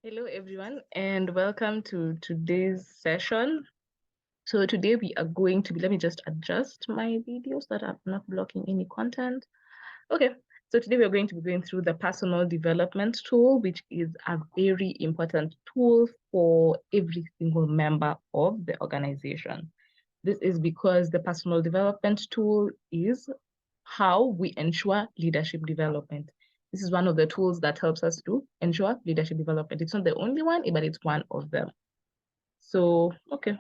Hello, everyone, and welcome to today's session. So today we are going to be, let me just adjust my video so that I'm not blocking any content. Okay, so today we are going to be going through the personal development tool, which is a very important tool for every single member of the organization. This is because the personal development tool is how we ensure leadership development. This is one of the tools that helps us to ensure leadership development. It's not the only one, but it's one of them. So, okay,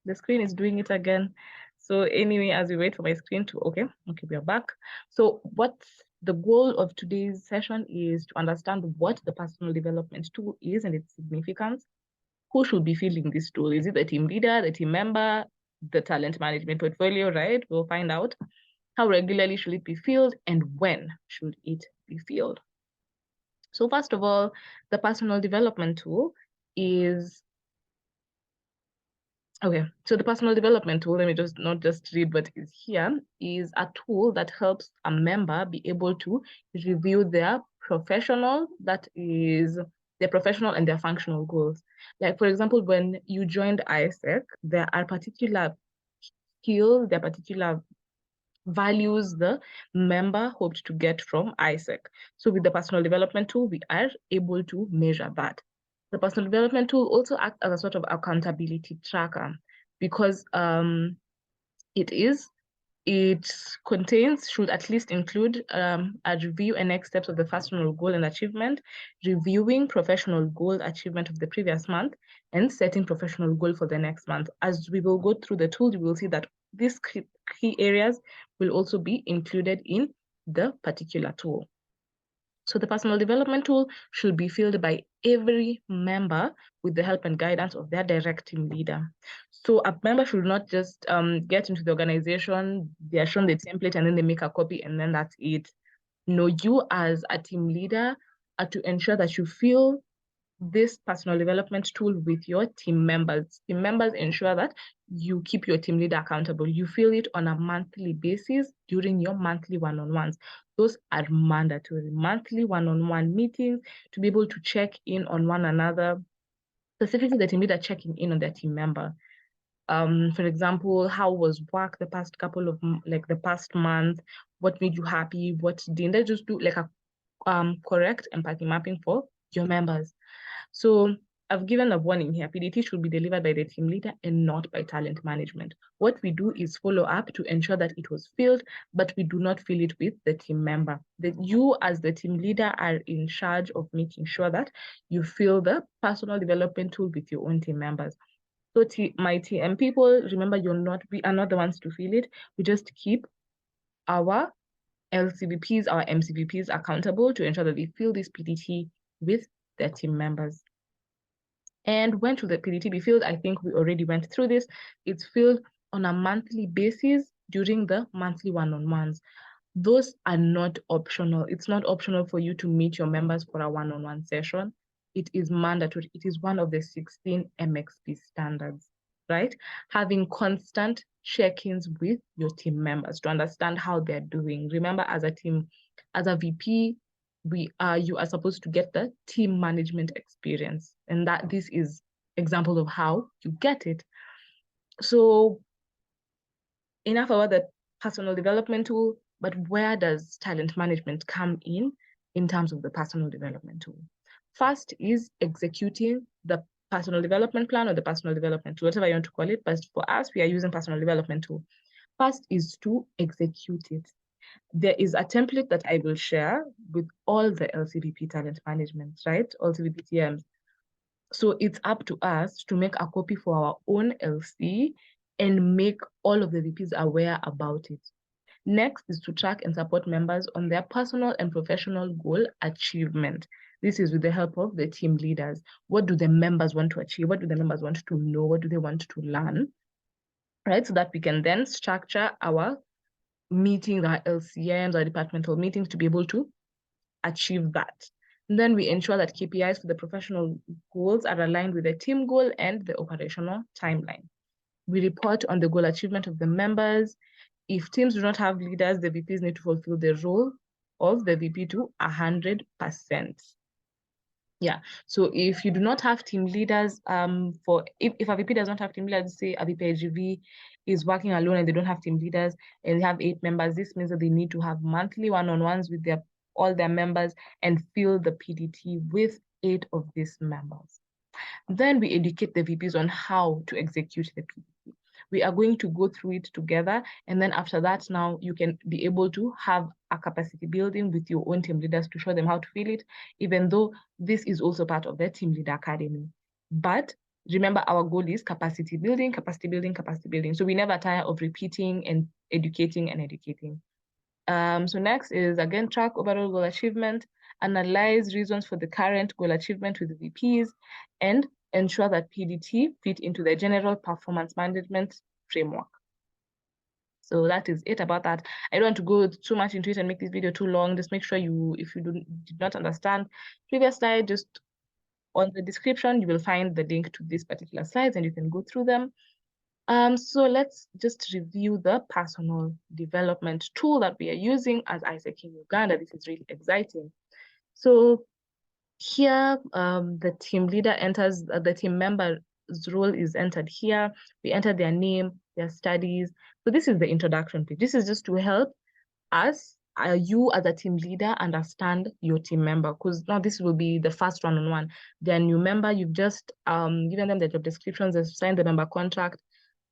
the screen is doing it again. So anyway, as we wait for my screen to, okay, we are back. So what the goal of today's session is to understand what the personal development tool is and its significance. Who should be filling this tool? Is it the team leader, the team member, the talent management portfolio, right? We'll find out. How regularly should it be filled, and when should it be filled? So first of all, the personal development tool is, okay, so the personal development tool, let me just not just read what is here, is a tool that helps a member be able to review their professional, their professional and their functional goals. Like, for example, when you joined ISEC, there are particular skills, there are particular values the member hoped to get from ISEC. So with the personal development tool, we are able to measure that. The personal development tool also acts as a sort of accountability tracker because it should at least include a review and next steps of the personal goal and achievement, reviewing professional goal achievement of the previous month, and setting professional goal for the next month. As we will go through the tool, you will see that these key areas will also be included in the particular tool. So the personal development tool should be filled by every member with the help and guidance of their direct team leader. So a member should not just get into the organization, they are shown the template and then they make a copy and then that's it. No, you as a team leader are to ensure that you fill this personal development tool with your team members. Team members ensure that you keep your team leader accountable. You fill it on a monthly basis during your monthly one-on-ones. Those are mandatory. Monthly one-on-one meetings to be able to check in on one another, specifically the team leader checking in on their team member. For example, how was work the past couple of, like the past month? What made you happy? What didn't? They just do like a correct empathy mapping for your members. So I've given a warning here. PDT should be delivered by the team leader and not by talent management. What we do is follow up to ensure that it was filled, but we do not fill it with the team member. That you as the team leader are in charge of making sure that you fill the personal development tool with your own team members. So my TM people, remember we are not the ones to fill it. We just keep our LCVPs, our MCVPs accountable to ensure that they fill this PDT with their team members. And when should the PDT be filled? I think we already went through this. It's filled on a monthly basis during the monthly one-on-ones. Those are not optional. It's not optional for you to meet your members for a one-on-one session. It is mandatory. It is one of the 16 MXP standards, right? Having constant check-ins with your team members to understand how they're doing. Remember, as a team, as a VP, you are supposed to get the team management experience, and that this is example of how you get it. So enough about the personal development tool, but where does talent management come in terms of the personal development tool? First is executing the personal development plan or the personal development tool, whatever you want to call it, but for us, we are using personal development tool. First is to execute it. There is a template that I will share with all the LCVP talent management, right? All CVP TMs. So it's up to us to make a copy for our own LC and make all of the VPs aware about it. Next is to track and support members on their personal and professional goal achievement. This is with the help of the team leaders. What do the members want to achieve? What do the members want to know? What do they want to learn? Right, so that we can then structure our meetings, our LCMs, our departmental meetings to be able to achieve that. And then we ensure that KPIs for the professional goals are aligned with the team goal and the operational timeline. We report on the goal achievement of the members. If teams do not have leaders, the VPs need to fulfill the role of the VP to 100%. Yeah, so if you do not have team leaders, if a VP does not have team leaders, say a VP HGV is working alone and they don't have team leaders and they have 8 members, this means that they need to have monthly one-on-ones with all their members and fill the PDT with 8 of these members. Then we educate the VPs on how to execute the PDT. We are going to go through it together. And then after that, now you can be able to have a capacity building with your own team leaders to show them how to fill it, even though this is also part of the Team Leader Academy. But remember, our goal is capacity building, capacity building, capacity building. So we never tire of repeating and educating and educating. So next is, again, track overall goal achievement, analyze reasons for the current goal achievement with the VPs, and ensure that PDT fit into the general performance management framework. So that is it about that. I don't want to go too much into it and make this video too long. Just make sure if you did not understand previous slide, just on the description, you will find the link to these particular slides and you can go through them. So let's just review the personal development tool that we are using as ISEC in Uganda. This is really exciting. So here, the team leader enters, the team member's role is entered here. We enter their name, their studies. So this is the introduction page. This is just to help us, you as a team leader, understand your team member, because now this will be the first one-on-one. They're a new member, you've just given them the job descriptions, they've signed the member contract.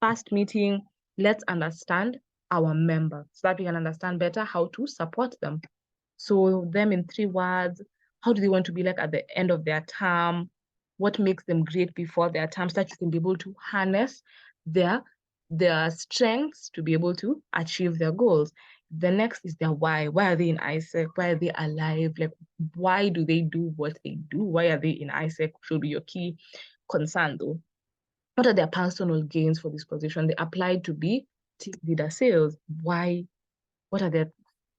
First meeting, let's understand our member so that we can understand better how to support them. So them in 3 words, how do they want to be like at the end of their term? What makes them great before their term, so that you can be able to harness their strengths to be able to achieve their goals. The next is their why. Why are they in ISEC? Why are they alive? Like, why do they do what they do? Why are they in ISEC? Should be your key concern though. What are their personal gains for this position? They applied to be team leader sales. Why? What are their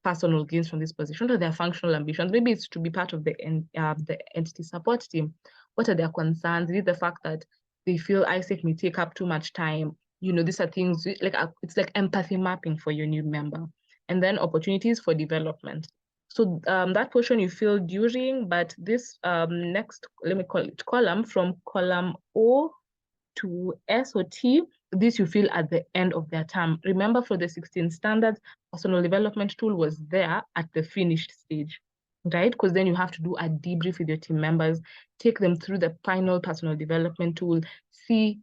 personal gains from this position? What are their functional ambitions? Maybe it's to be part of the entity support team. What are their concerns? Is it the fact that they feel ISEC may take up too much time? You know, these are things like it's like empathy mapping for your new member. And then opportunities for development. So that portion you fill during, but this next, let me call it column, from column O to S or T, this you feel at the end of their term. Remember, for the 16 standards, personal development tool was there at the finished stage, right? Because then you have to do a debrief with your team members, take them through the final personal development tool, see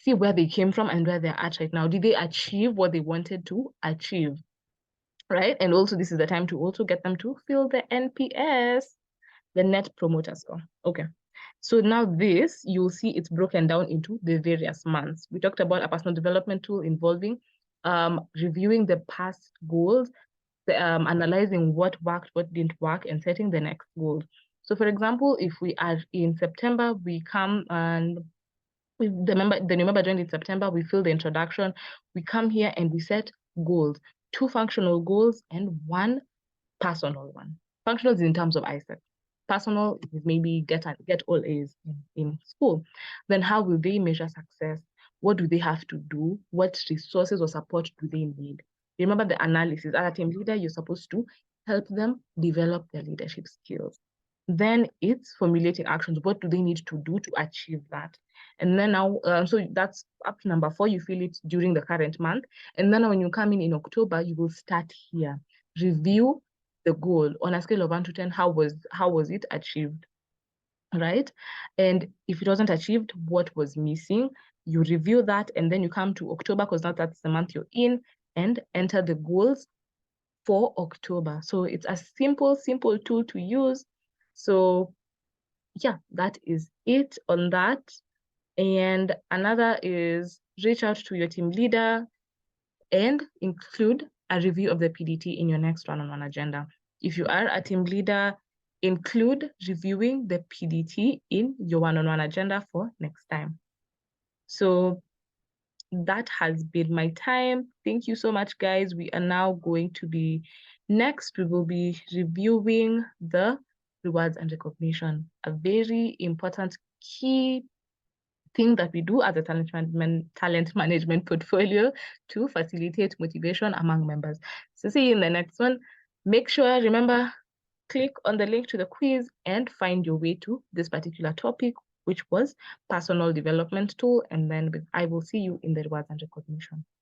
where they came from and where they're at right now. Did they achieve what they wanted to achieve, right? And also, this is the time to also get them to fill the NPS, the Net Promoter Score. Okay. So now this, you'll see it's broken down into the various months. We talked about a personal development tool involving reviewing the past goals, analyzing what worked, what didn't work, and setting the next goals. So for example, if we are in September, we come and the new member joined in September, we fill the introduction, we come here and we set goals, 2 functional goals and 1 personal one. Functional is in terms of ISEC. Personal is maybe get all A's in school. Then how will they measure success? What do they have to do? What resources or support do they need? Remember the analysis. As a team leader, you're supposed to help them develop their leadership skills. Then it's formulating actions. What do they need to do to achieve that? And then now, so that's up to number 4, you feel it during the current month. And then when you come in October, you will start here. Review the goal on a scale of 1 to 10. How was it achieved, right? And if it wasn't achieved, what was missing? You review that, and then you come to October, because now that's the month you're in, and enter the goals for October. So it's a simple tool to use. So yeah, that is it on that. And another is reach out to your team leader and include a review of the PDT in your next one-on-one agenda. If you are a team leader, include reviewing the PDT in your one-on-one agenda for next time. So that has been my time. Thank you so much, guys. We are now going to be, next, we will be reviewing the rewards and recognition, a very important key thing that we do as a talent management portfolio to facilitate motivation among members. So see you in the next one. Make sure, remember, click on the link to the quiz and find your way to this particular topic, which was personal development tool. And then I will see you in the rewards and recognition.